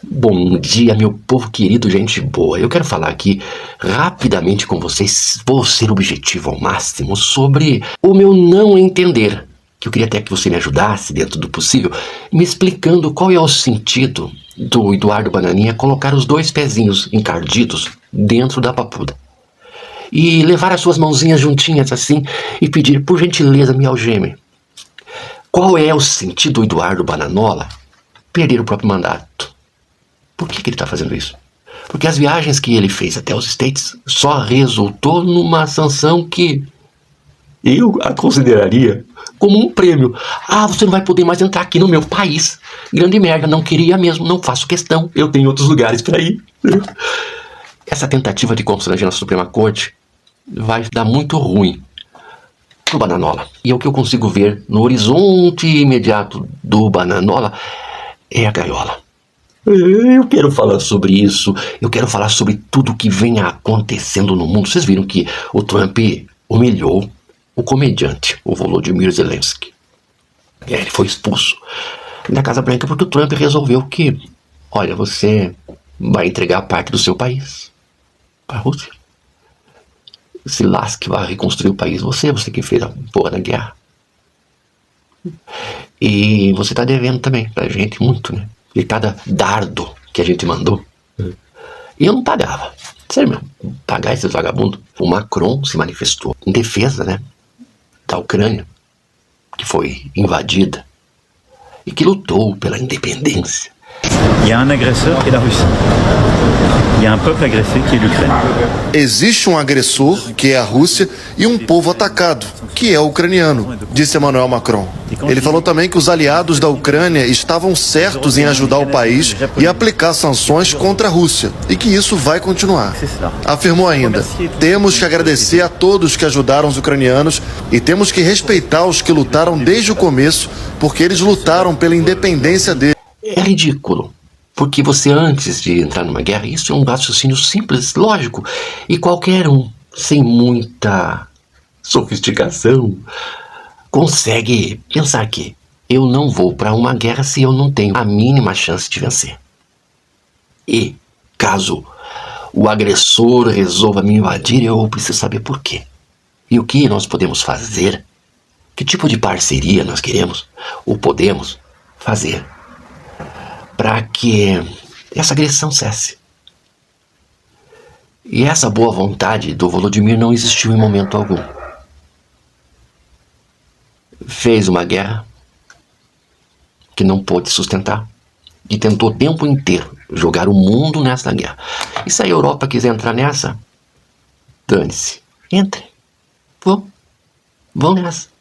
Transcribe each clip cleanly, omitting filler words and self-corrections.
Bom dia, meu povo querido, gente boa. Eu quero falar aqui rapidamente com vocês, vou ser objetivo ao máximo, sobre o meu não entender. Que eu queria até que você me ajudasse, dentro do possível, me explicando qual é o sentido do Eduardo Bananinha colocar os dois pezinhos encardidos dentro da papuda. E levar as suas mãozinhas juntinhas assim e pedir, por gentileza, me algeme. Qual é o sentido do Eduardo Bananola perder o próprio mandato? Por que ele está fazendo isso? Porque as viagens que ele fez até os States só resultou numa sanção que eu a consideraria como um prêmio. Ah, você não vai poder mais entrar aqui no meu país. Grande merda, não queria mesmo, não faço questão. Eu tenho outros lugares para ir. Essa tentativa de constranger na Suprema Corte vai dar muito ruim pro Bananola. E o que eu consigo ver no horizonte imediato do Bananola é a gaiola. Eu quero falar sobre isso, eu quero falar sobre tudo que vem acontecendo no mundo. Vocês viram que o Trump humilhou o comediante, o Volodymyr Zelensky. Ele foi expulso da Casa Branca porque o Trump resolveu que, olha, você vai entregar parte do seu país para a Rússia. Se lasque, vai reconstruir o país. Você que fez a porra da guerra. E você tá devendo também pra gente muito, né? E cada dardo que a gente mandou. E eu não pagava. Sério mesmo, pagar esses vagabundos. O Macron se manifestou em defesa, né, da Ucrânia, que foi invadida, e que lutou pela independência. Il y a un agresseur qui est la Russie. Il y a un peuple agressé qui est l'Ukraine. Existe um agressor, que é a Rússia, e um povo atacado, que é o ucraniano, disse Emmanuel Macron. Ele falou também que os aliados da Ucrânia estavam certos em ajudar o país e aplicar sanções contra a Rússia, e que isso vai continuar. Afirmou ainda: temos que agradecer a todos que ajudaram os ucranianos e temos que respeitar os que lutaram desde o começo, porque eles lutaram pela independência deles. É ridículo, porque você, antes de entrar numa guerra, isso é um raciocínio simples, lógico, e qualquer um, sem muita sofisticação, consegue pensar que eu não vou para uma guerra se eu não tenho a mínima chance de vencer. E, caso o agressor resolva me invadir, eu preciso saber por quê. E o que nós podemos fazer, que tipo de parceria nós queremos ou podemos fazer para que essa agressão cesse. E essa boa vontade do Volodymyr não existiu em momento algum. Fez uma guerra que não pôde sustentar e tentou o tempo inteiro jogar o mundo nessa guerra. E se a Europa quiser entrar nessa, dane-se. Entre. Vão nessa.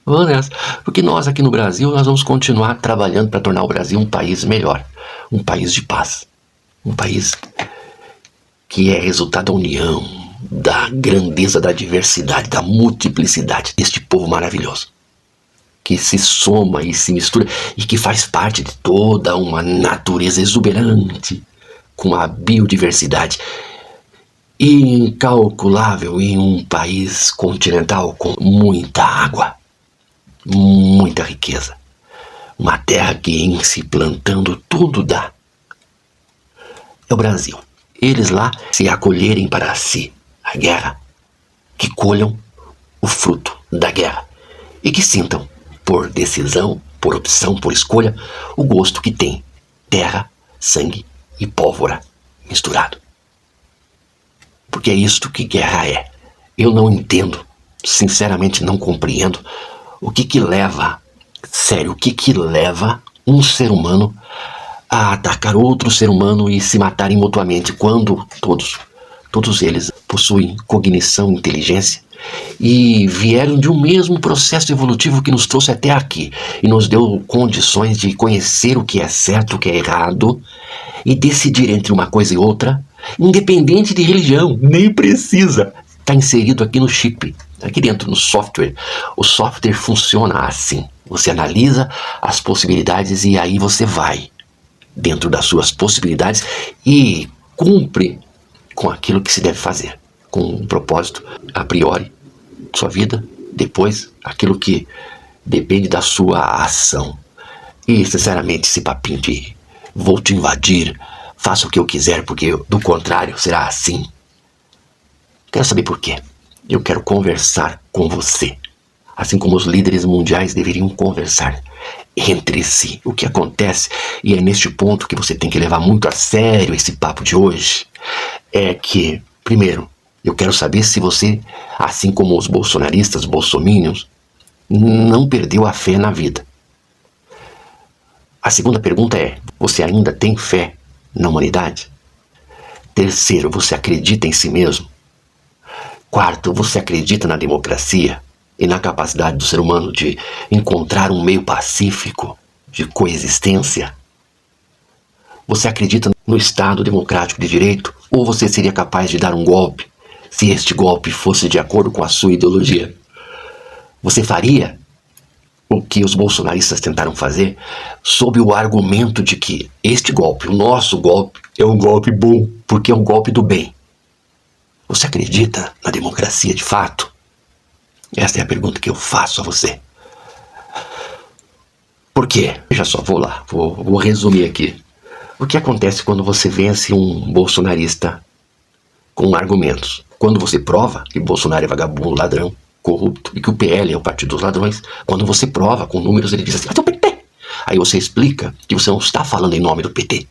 Vamos nessa. Porque nós aqui no Brasil, nós vamos continuar trabalhando para tornar o Brasil um país melhor. Um país de paz. Um país que é resultado da união, da grandeza, da diversidade, da multiplicidade deste povo maravilhoso. Que se soma e se mistura e que faz parte de toda uma natureza exuberante, com a biodiversidade incalculável em um país continental com muita água. Muita riqueza, uma terra que em se plantando tudo dá. É o Brasil. Eles lá, se acolherem para si a guerra, que colham o fruto da guerra e que sintam, por decisão, por opção, por escolha, o gosto que tem terra, sangue e pólvora misturado. Porque é isto que guerra é. Eu não entendo, sinceramente não compreendo o que leva, sério, o que leva um ser humano a atacar outro ser humano e se matarem mutuamente, quando todos eles possuem cognição, inteligência e vieram de um mesmo processo evolutivo que nos trouxe até aqui e nos deu condições de conhecer o que é certo, o que é errado e decidir entre uma coisa e outra, independente de religião, nem precisa. Está inserido aqui no chip, aqui dentro no software. O software funciona assim. Você analisa as possibilidades e aí você vai dentro das suas possibilidades e cumpre com aquilo que se deve fazer, com um propósito a priori, sua vida, depois aquilo que depende da sua ação. E sinceramente esse papinho de vou te invadir, faça o que eu quiser, porque do contrário será assim. Quero saber por quê. Eu quero conversar com você, assim como os líderes mundiais deveriam conversar entre si. O que acontece, e é neste ponto que você tem que levar muito a sério esse papo de hoje, é que, primeiro, eu quero saber se você, assim como os bolsonaristas, bolsominions, não perdeu a fé na vida. A segunda pergunta é, você ainda tem fé na humanidade? Terceiro, você acredita em si mesmo? Quarto, você acredita na democracia e na capacidade do ser humano de encontrar um meio pacífico de coexistência? Você acredita no Estado democrático de direito? Ou você seria capaz de dar um golpe, se este golpe fosse de acordo com a sua ideologia? Você faria o que os bolsonaristas tentaram fazer sob o argumento de que este golpe, o nosso golpe, é um golpe bom, porque é um golpe do bem? Você acredita na democracia de fato? Esta é a pergunta que eu faço a você. Por quê? Veja só, vou resumir aqui. O que acontece quando você vence um bolsonarista com argumentos? Quando você prova que Bolsonaro é vagabundo, ladrão, corrupto, e que o PL é o partido dos ladrões, quando você prova com números, ele diz assim, mas é o PT. Aí você explica que você não está falando em nome do PT.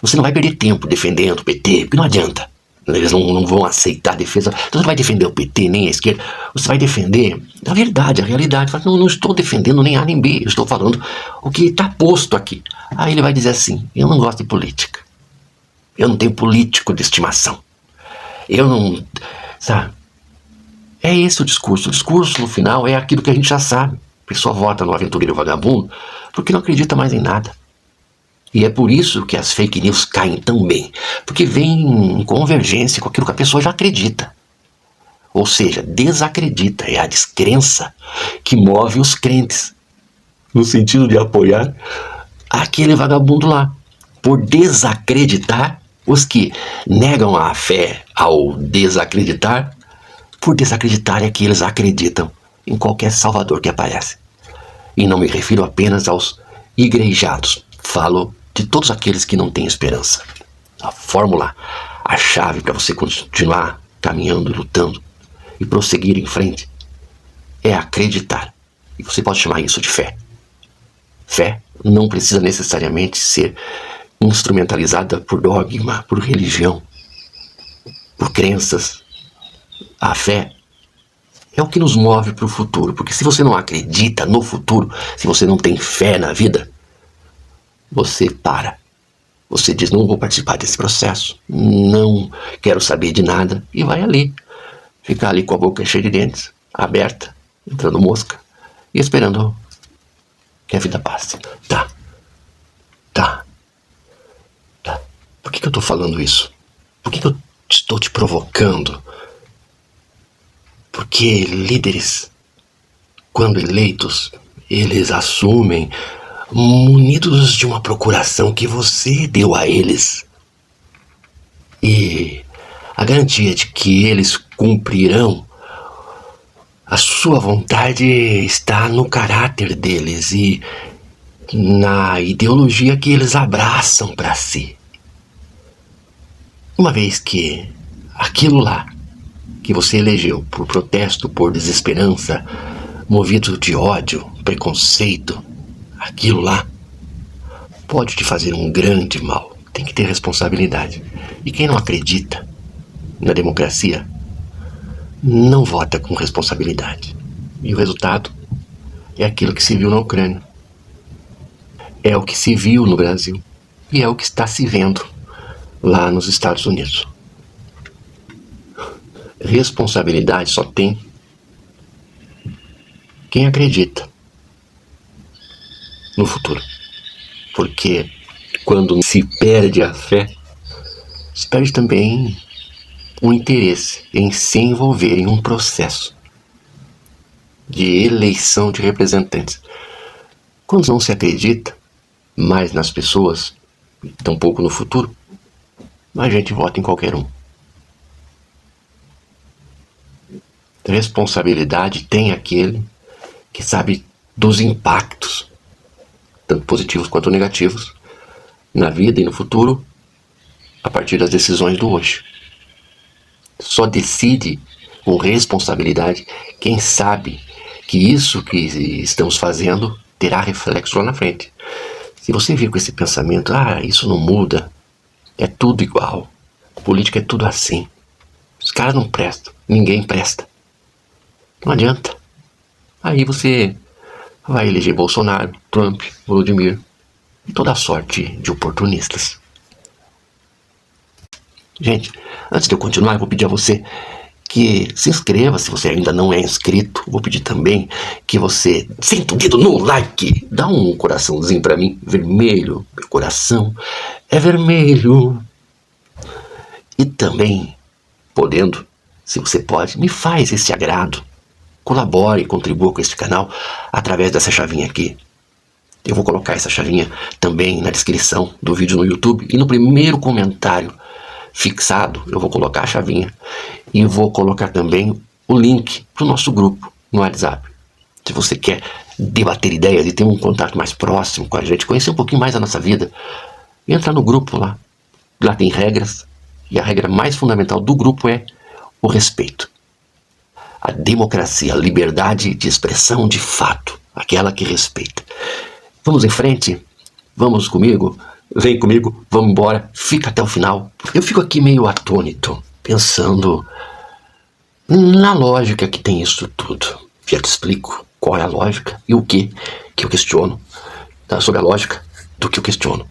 Você não vai perder tempo defendendo o PT, porque não adianta. Eles não vão aceitar a defesa. Você não vai defender o PT, nem a esquerda. Você vai defender a verdade, a realidade. Fala, não estou defendendo nem A nem B. Eu estou falando o que está posto aqui. Aí ele vai dizer assim, eu não gosto de política. Eu não tenho político de estimação. Eu não... Sabe? É esse o discurso. O discurso, no final, é aquilo que a gente já sabe. A pessoa vota no aventureiro vagabundo porque não acredita mais em nada. E é por isso que as fake news caem tão bem. Porque vem em convergência com aquilo que a pessoa já acredita. Ou seja, desacredita. É a descrença que move os crentes. No sentido de apoiar aquele vagabundo lá. Por desacreditar, os que negam a fé ao desacreditar, por desacreditar é que eles acreditam em qualquer salvador que aparece. E não me refiro apenas aos igrejados. Falo de todos aqueles que não têm esperança. A fórmula, a chave para você continuar caminhando e lutando e prosseguir em frente é acreditar. E você pode chamar isso de fé. Fé não precisa necessariamente ser instrumentalizada por dogma, por religião, por crenças. A fé é o que nos move para o futuro. Porque se você não acredita no futuro, se você não tem fé na vida, você para. Você diz, não vou participar desse processo, não quero saber de nada, e vai ali. Ficar ali com a boca cheia de dentes, aberta, entrando mosca, e esperando que a vida passe. Tá. Por que eu tô falando isso? Por que eu estou te provocando? Porque líderes, quando eleitos, eles assumem munidos de uma procuração que você deu a eles. E a garantia de que eles cumprirão a sua vontade está no caráter deles e na ideologia que eles abraçam para si. Uma vez que aquilo lá que você elegeu por protesto, por desesperança, movido de ódio, preconceito, aquilo lá pode te fazer um grande mal. Tem que ter responsabilidade. E quem não acredita na democracia não vota com responsabilidade. E o resultado é aquilo que se viu na Ucrânia. É o que se viu no Brasil. E é o que está se vendo lá nos Estados Unidos. Responsabilidade só tem quem acredita no futuro. Porque quando se perde a fé, se perde também o interesse em se envolver em um processo de eleição de representantes. Quando não se acredita mais nas pessoas, tampouco no futuro, a gente vota em qualquer um. Responsabilidade tem aquele que sabe dos impactos, tanto positivos quanto negativos, na vida e no futuro a partir das decisões do hoje. Só decide com responsabilidade quem sabe que isso que estamos fazendo terá reflexo lá na frente. Se você vir com esse pensamento, isso não muda, é tudo igual, política é tudo assim, os caras não prestam, ninguém presta, não adianta. Aí você vai eleger Bolsonaro, Trump, Volodymyr e toda a sorte de oportunistas. Gente, antes de eu continuar, eu vou pedir a você que se inscreva se você ainda não é inscrito. Vou pedir também que você senta o dedo no like, dá um coraçãozinho pra mim, vermelho, meu coração é vermelho. E também, podendo, se você pode, me faz esse agrado, colabore e contribua com este canal através dessa chavinha aqui. Eu vou colocar essa chavinha também na descrição do vídeo no YouTube e no primeiro comentário fixado eu vou colocar a chavinha e vou colocar também o link para o nosso grupo no WhatsApp. Se você quer debater ideias e ter um contato mais próximo com a gente, conhecer um pouquinho mais a nossa vida, entra no grupo lá. Lá tem regras e a regra mais fundamental do grupo é o respeito. A democracia, a liberdade de expressão de fato, aquela que respeita. Vamos em frente? Vamos comigo? Vem comigo, vamos embora, fica até o final. Eu fico aqui meio atônito, pensando na lógica que tem isso tudo. Já te explico qual é a lógica e o que eu questiono, sobre a lógica do que eu questiono.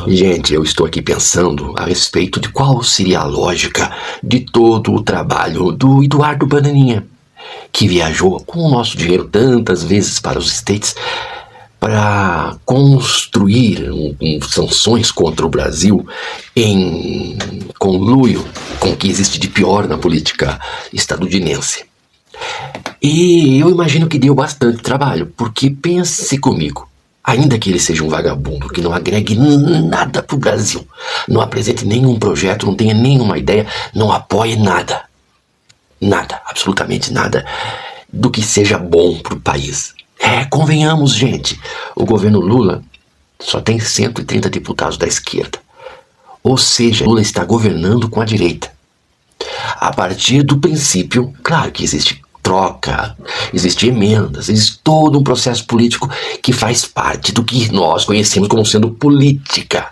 Gente, eu estou aqui pensando a respeito de qual seria a lógica de todo o trabalho do Eduardo Bananinha, que viajou com o nosso dinheiro tantas vezes para os States para construir sanções contra o Brasil em conluio com o que existe de pior na política estadunidense. E eu imagino que deu bastante trabalho, porque pense comigo, ainda que ele seja um vagabundo, que não agregue nada para o Brasil, não apresente nenhum projeto, não tenha nenhuma ideia, não apoie nada, absolutamente nada do que seja bom para o país. Convenhamos, gente, o governo Lula só tem 130 deputados da esquerda. Ou seja, Lula está governando com a direita. A partir do princípio, claro que existe troca, existe emendas, existe todo um processo político que faz parte do que nós conhecemos como sendo política.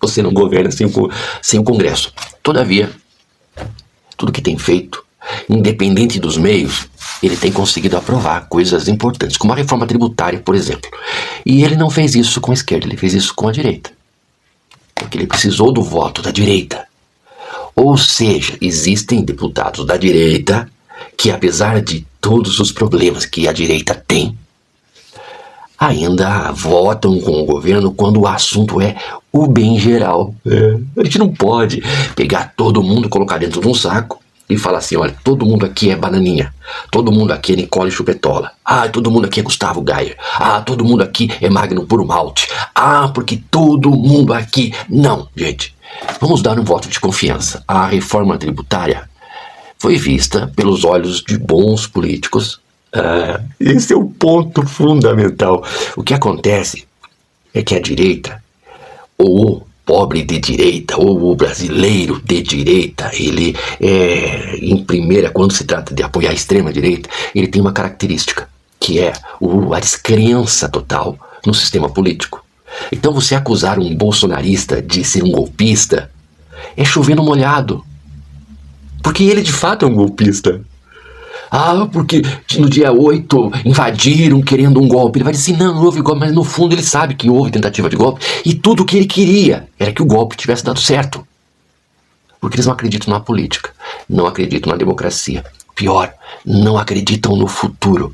Você não governa sem o Congresso. Todavia, tudo que tem feito, independente dos meios, ele tem conseguido aprovar coisas importantes, como a reforma tributária, por exemplo. E ele não fez isso com a esquerda, ele fez isso com a direita. Porque ele precisou do voto da direita. Ou seja, existem deputados da direita que, apesar de todos os problemas que a direita tem, ainda votam com o governo quando o assunto é o bem geral. A gente não pode pegar todo mundo, colocar dentro de um saco e falar assim, olha, todo mundo aqui é Bananinha, todo mundo aqui é Nicole Chupetola, todo mundo aqui é Gustavo Gayer, todo mundo aqui é Magnum Puro Malte, porque todo mundo aqui... Não, gente, vamos dar um voto de confiança. A reforma tributária foi vista pelos olhos de bons políticos. Esse é o ponto fundamental. O que acontece é que a direita, ou o pobre de direita, ou o brasileiro de direita, ele em primeira, quando se trata de apoiar a extrema direita, ele tem uma característica, que é a descrença total no sistema político. Então você acusar um bolsonarista de ser um golpista é chover no molhado, porque ele de fato é um golpista. Porque no dia 8 invadiram querendo um golpe. Ele vai dizer, não houve golpe, mas no fundo ele sabe que houve tentativa de golpe. E tudo o que ele queria era que o golpe tivesse dado certo. Porque eles não acreditam na política, não acreditam na democracia. Pior, não acreditam no futuro.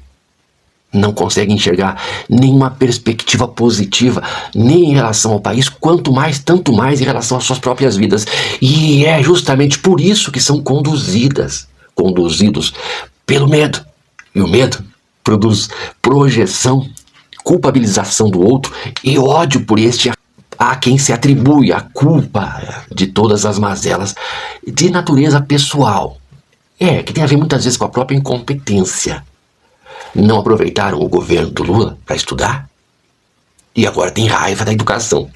Não conseguem enxergar nenhuma perspectiva positiva, nem em relação ao país, tanto mais em relação às suas próprias vidas. E é justamente por isso que são conduzidos pelo medo. E o medo produz projeção, culpabilização do outro e ódio por este a quem se atribui a culpa de todas as mazelas de natureza pessoal. Que tem a ver muitas vezes com a própria incompetência. Não aproveitaram o governo do Lula para estudar? E agora tem raiva da educação.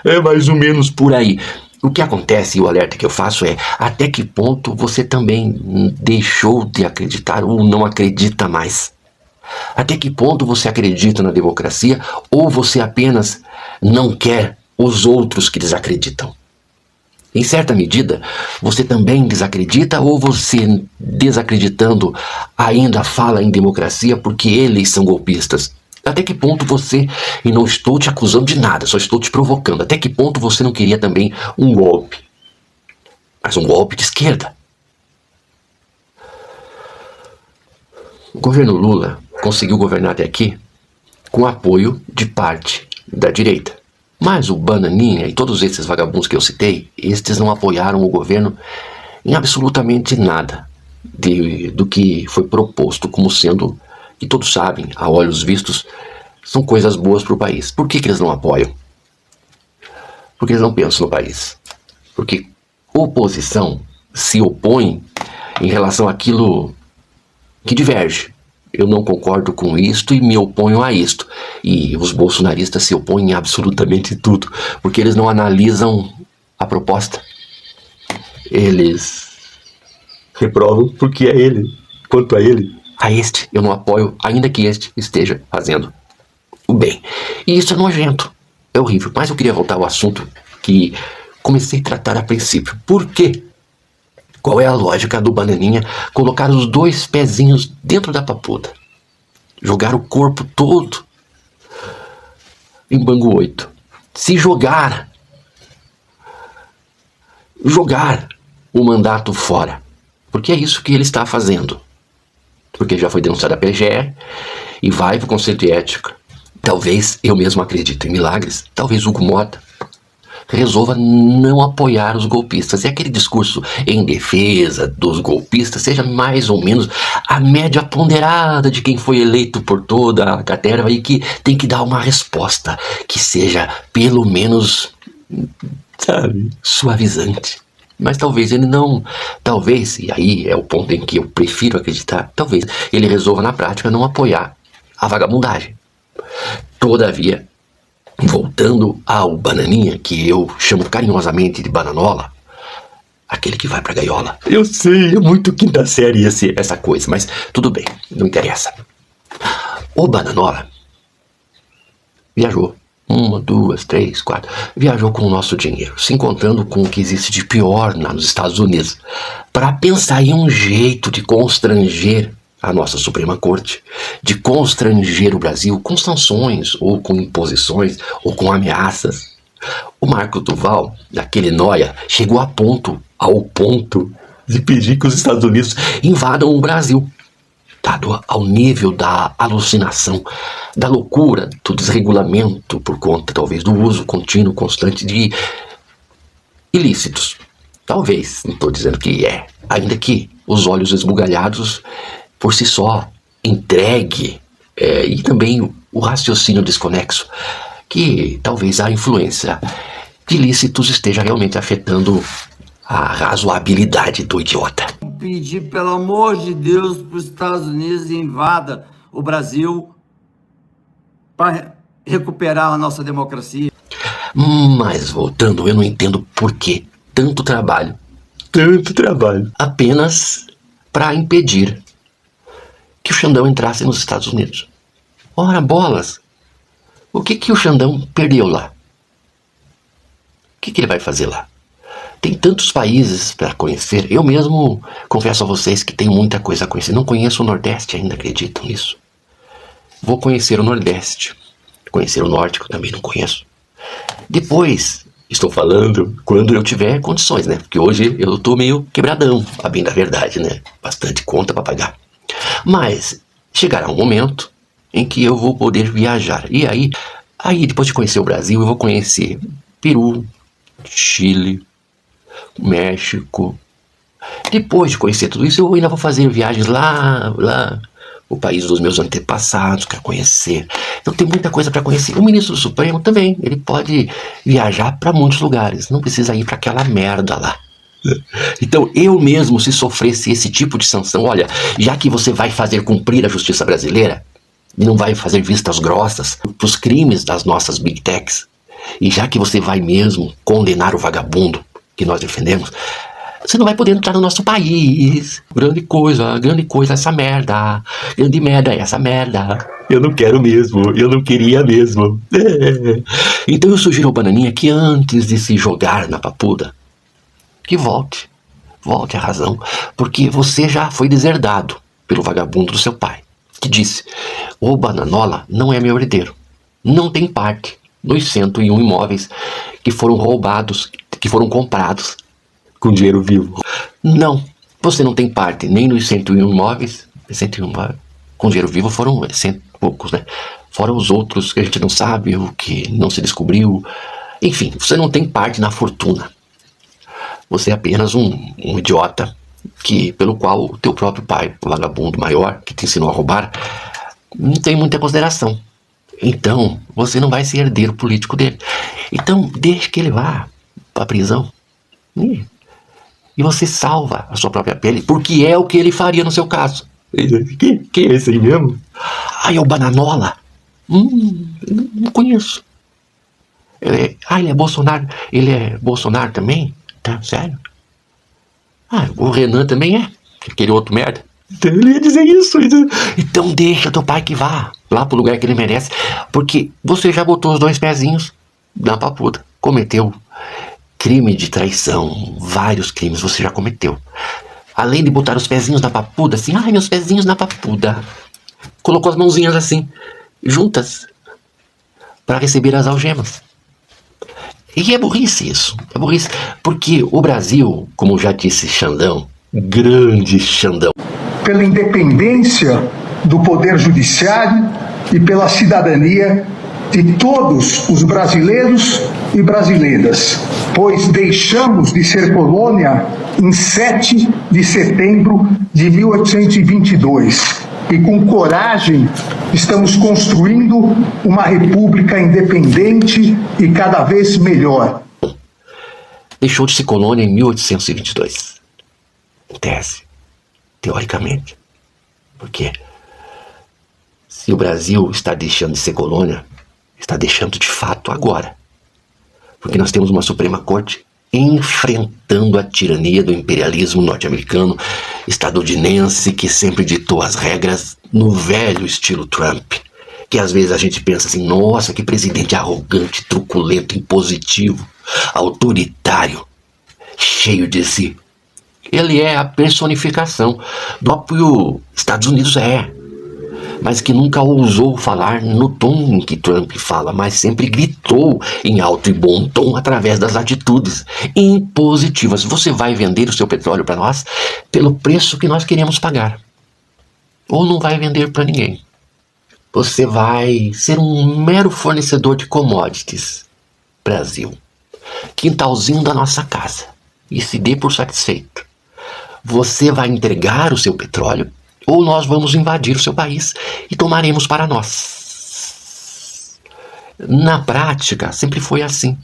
É mais ou menos por aí. O que acontece, e o alerta que eu faço é: até que ponto você também deixou de acreditar ou não acredita mais? Até que ponto você acredita na democracia ou você apenas não quer os outros que desacreditam? Em certa medida, você também desacredita ou você, desacreditando, ainda fala em democracia porque eles são golpistas? Até que ponto você, e não estou te acusando de nada, só estou te provocando, até que ponto você não queria também um golpe? Mas um golpe de esquerda. O governo Lula conseguiu governar até aqui com apoio de parte da direita. Mas o Bananinha e todos esses vagabundos que eu citei, estes não apoiaram o governo em absolutamente nada do que foi proposto como sendo, que todos sabem, a olhos vistos, são coisas boas para o país. Por que eles não apoiam? Porque eles não pensam no país. Porque oposição se opõe em relação àquilo que diverge. Eu não concordo com isto e me oponho a isto. E os bolsonaristas se opõem a absolutamente tudo, porque eles não analisam a proposta. Eles reprovam porque é ele, quanto a ele. A este eu não apoio, ainda que este esteja fazendo o bem. E isso é nojento, é horrível. Mas eu queria voltar ao assunto que comecei a tratar a princípio. Por quê? Qual é a lógica do Bananinha colocar os dois pezinhos dentro da papuda? Jogar o corpo todo em Bangu 8. Se jogar o mandato fora. Porque é isso que ele está fazendo. Porque já foi denunciado a PGR e vai para o Conselho de Ética. Talvez eu mesmo acredito em milagres. Talvez Hugo Mota resolva não apoiar os golpistas. E aquele discurso em defesa dos golpistas seja mais ou menos a média ponderada de quem foi eleito por toda a caterva e que tem que dar uma resposta que seja pelo menos, sabe, suavizante. Mas talvez ele não, talvez, e aí é o ponto em que eu prefiro acreditar, talvez ele resolva na prática não apoiar a vagabundagem. Todavia, voltando ao Bananinha, que eu chamo carinhosamente de Bananola, aquele que vai pra gaiola. Eu sei, é muito quinta série essa coisa, mas tudo bem, não interessa. O Bananola viajou 1, 2, 3, 4, viajou com o nosso dinheiro, se encontrando com o que existe de pior nos Estados Unidos, para pensar em um jeito de constranger a nossa Suprema Corte, de constranger o Brasil com sanções, ou com imposições, ou com ameaças. O Marco Duval, aquele nóia, chegou ao ponto de pedir que os Estados Unidos invadam o Brasil, dado ao nível da alucinação, da loucura, do desregulamento por conta, talvez, do uso contínuo, constante de ilícitos. Talvez, não estou dizendo que é, ainda que os olhos esbugalhados por si só, entregue, e também o raciocínio desconexo, que talvez a influência de ilícitos esteja realmente afetando a razoabilidade do idiota. Pedir, pelo amor de Deus, para os Estados Unidos invada o Brasil para recuperar a nossa democracia. Mas voltando, eu não entendo por que tanto trabalho, apenas para impedir que o Xandão entrasse nos Estados Unidos. Ora, bolas, o que o Xandão perdeu lá? O que ele vai fazer lá? Tem tantos países para conhecer. Eu mesmo confesso a vocês que tenho muita coisa a conhecer. Não conheço o Nordeste ainda, acreditam nisso? Vou conhecer o Nordeste. Conhecer o Norte, que eu também não conheço. Depois, estou falando quando eu tiver condições, né? Porque hoje eu estou meio quebradão, a bem da verdade, né? Bastante conta para pagar. Mas chegará um momento em que eu vou poder viajar. E aí depois de conhecer o Brasil, eu vou conhecer Peru, Chile, México. Depois de conhecer tudo isso, eu ainda vou fazer viagens lá o país dos meus antepassados, quero conhecer. Então tem muita coisa para conhecer. O ministro do Supremo também, ele pode viajar para muitos lugares, não precisa ir para aquela merda lá. Então eu mesmo, se sofresse esse tipo de sanção, olha, já que você vai fazer cumprir a justiça brasileira, e não vai fazer vistas grossas para os crimes das nossas Big Techs. E já que você vai mesmo condenar o vagabundo que nós defendemos, você não vai poder entrar no nosso país. Grande coisa essa merda. Grande merda é essa merda. Eu não quero mesmo, eu não queria mesmo. Então eu sugiro ao Bananinha que antes de se jogar na papuda, que volte à razão, porque você já foi deserdado pelo vagabundo do seu pai, que disse: o Bananola não é meu herdeiro, não tem parte nos 101 imóveis que foram roubados, que foram comprados com dinheiro vivo. Não, você não tem parte nem nos 101 imóveis, 101 imóveis com dinheiro vivo foram 100 e poucos, né? Fora os outros que a gente não sabe, o que não se descobriu. Enfim, você não tem parte na fortuna. Você é apenas um idiota pelo qual o teu próprio pai, o vagabundo maior, que te ensinou a roubar, não tem muita consideração. Então, você não vai ser herdeiro político dele. Então, deixe que ele vá para a prisão. E você salva a sua própria pele, porque é o que ele faria no seu caso. Quem é esse aí mesmo? É o Bananola. Não conheço. Ele é Bolsonaro. Ele é Bolsonaro também? Tá, sério? O Renan também é. Aquele outro merda. Então, ele ia dizer isso. Então deixa teu pai que vá lá pro lugar que ele merece, porque você já botou os 2 pezinhos na papuda. Cometeu crime de traição. Vários crimes você já cometeu. Além de botar os pezinhos na papuda, assim, meus pezinhos na papuda. Colocou as mãozinhas assim, juntas, para receber as algemas. E é burrice isso, é burrice, porque o Brasil, como já disse Xandão, grande Xandão, pela independência do Poder Judiciário e pela cidadania de todos os brasileiros e brasileiras, pois deixamos de ser colônia em 7 de setembro de 1822 e com coragem estamos construindo uma república independente e cada vez melhor. Deixou de ser colônia em 1822. Em tese, teoricamente. Porque se o Brasil está deixando de ser colônia, está deixando de fato agora. Porque nós temos uma Suprema Corte enfrentando a tirania do imperialismo norte-americano, estadunidense, que sempre ditou as regras no velho estilo Trump. Que às vezes a gente pensa assim, nossa, que presidente arrogante, truculento, impositivo, autoritário, cheio de si. Ele é a personificação do próprio Estados Unidos, mas que nunca ousou falar no tom em que Trump fala, mas sempre gritou em alto e bom tom através das atitudes impositivas. Você vai vender o seu petróleo para nós pelo preço que nós queremos pagar, ou não vai vender para ninguém. Você vai ser um mero fornecedor de commodities, Brasil, quintalzinho da nossa casa, e se dê por satisfeito. Você vai entregar o seu petróleo, ou nós vamos invadir o seu país e tomaremos para nós. Na prática, sempre foi assim.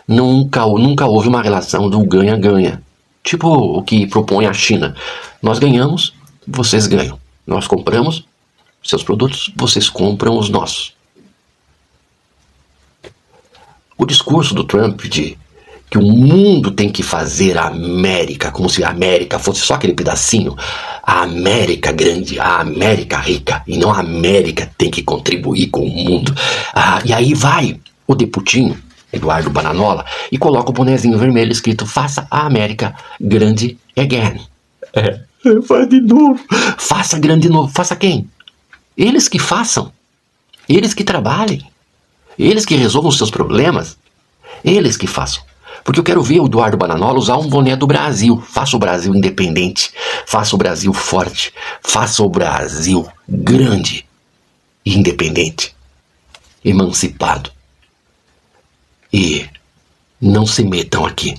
Nunca houve uma relação do ganha-ganha. Tipo o que propõe a China. Nós ganhamos, vocês ganham. Nós compramos seus produtos, vocês compram os nossos. O discurso do Trump de que o mundo tem que fazer a América, como se a América fosse só aquele pedacinho, a América grande, a América rica, e não a América tem que contribuir com o mundo. E aí vai o deputinho, Eduardo Bananola, e coloca o bonezinho vermelho escrito: faça a América grande again. Faz de novo. Faça grande de novo. Faça quem? Eles que façam. Eles que trabalhem. Eles que resolvam os seus problemas. Eles que façam. Porque eu quero ver o Eduardo Bananola usar um boné do Brasil. Faça o Brasil independente. Faça o Brasil forte. Faça o Brasil grande e independente. Emancipado. E não se metam aqui.